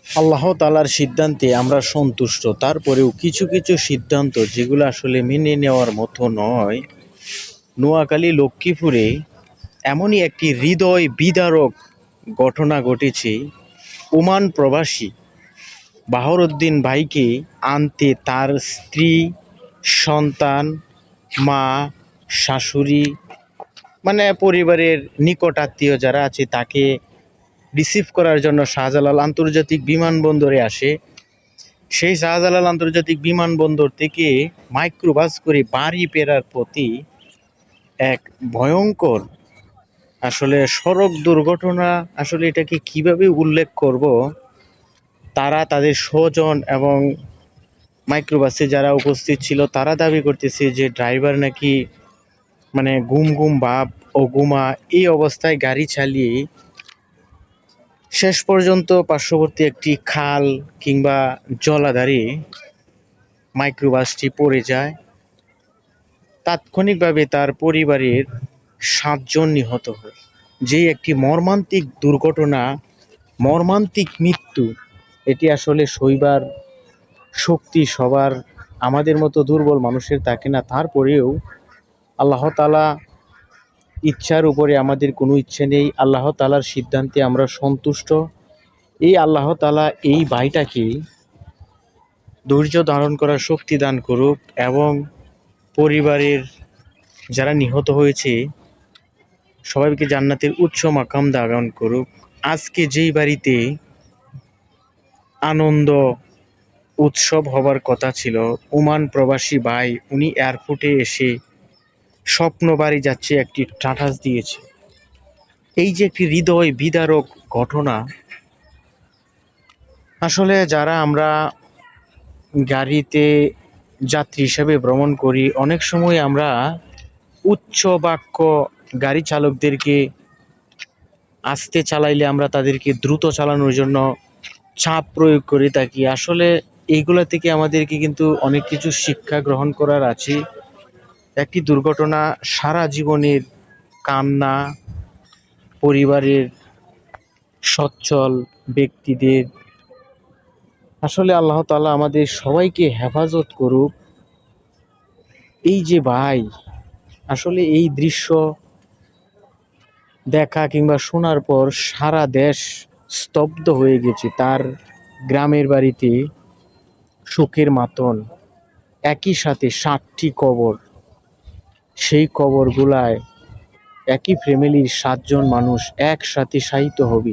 আল্লাহ তাআলার সিদ্ধান্তে আমরা সন্তুষ্ট। তারপরেও কিছু কিছু সিদ্ধান্ত যেগুলো আসলে মেনে নেওয়ার মতো নয়। নোয়াখালী লক্ষ্মীপুরে এমনই একটি হৃদয় বিদারক ঘটনা ঘটেছে। ওমান প্রবাসী বাহরউদ্দিন ভাইকে আনতে তার স্ত্রী, সন্তান, মা, শাশুড়ি মানে পরিবারের নিকট আত্মীয় যারা আছে তাকে রিসিভ করার জন্য শাহজালাল আন্তর্জাতিক বিমানবন্দরে আসে। সেই শাহজালাল আন্তর্জাতিক বিমানবন্দর থেকে মাইক্রোবাস করে বাড়ি ফেরার পথে এক ভয়ঙ্কর আসলে সড়ক দুর্ঘটনা, আসলে এটাকে কিভাবে উল্লেখ করব। তারা, তাদের স্বজন এবং মাইক্রোবাসে যারা উপস্থিত ছিল তারা দাবি করতেছে যে ড্রাইভার নাকি মানে গুম গুম ভাব ও গুমা এই অবস্থায় গাড়ি চালিয়ে শেষ পর্যন্ত পার্শ্ববর্তী একটি খাল কিংবা জলাধারে মাইক্রোবাসটি পড়ে যায়। তাৎক্ষণিকভাবে তার পরিবারের ৭ জন নিহত হয়। যে একটি মর্মান্তিক দুর্ঘটনা, মর্মান্তিক মৃত্যু, এটি আসলে সইবার শক্তি সবার আমাদের মতো দুর্বল মানুষের থাকে না। তারপরেও আল্লাহ তাআলা ইচ্ছার উপরে আমাদের কোনো ইচ্ছে নেই। আল্লাহ তাআলার সিদ্ধান্তে আমরা সন্তুষ্ট। এই আল্লাহ তাআলা এই ভাইটাকে ধৈর্য ধারণ করার শক্তি দান করুক এবং পরিবারের যারা নিহত হয়েছে সবাইকে জান্নাতের উচ্চ মাকাম দান করুক। আজকে যেই বাড়িতে আনন্দ উৎসব হবার কথা ছিল, ওমান প্রবাসী ভাই উনি এয়ারপোর্টে এসে স্বপ্ন বাড়ি যাচ্ছে একটি স্ট্যাটাস দিয়েছে। এই যে একটি হৃদয় বিদারক ঘটনা, আসলে যারা আমরা গাড়িতে যাত্রী হিসেবে ভ্রমণ করি অনেক সময় আমরা উচ্চ বাক্য গাড়ি চালকদেরকে আস্তে চালাইলে আমরা তাদেরকে দ্রুত চালানোর জন্য চাপ প্রয়োগ করে থাকি। আসলে এইগুলা থেকে আমাদেরকে কিন্তু অনেক কিছু শিক্ষা গ্রহণ করার আছে। একটি দুর্ঘটনা সারা জীবনের কান্না, পরিবারের সচ্ছল ব্যক্তিদের, আসলে আল্লাহ তাআলা আমাদের সবাইকে হেফাজত করুক। এই যে ভাই, আসলে এই দৃশ্য দেখা কিংবা শোনার পর সারা দেশ স্তব্ধ হয়ে গেছে। তার গ্রামের বাড়িতে শোকের মাতন, একই সাথে ৭টি কবর। সেই কবরগুলায় একই ফ্যামিলির ৭ জন মানুষ একসাথে শায়িত হবে।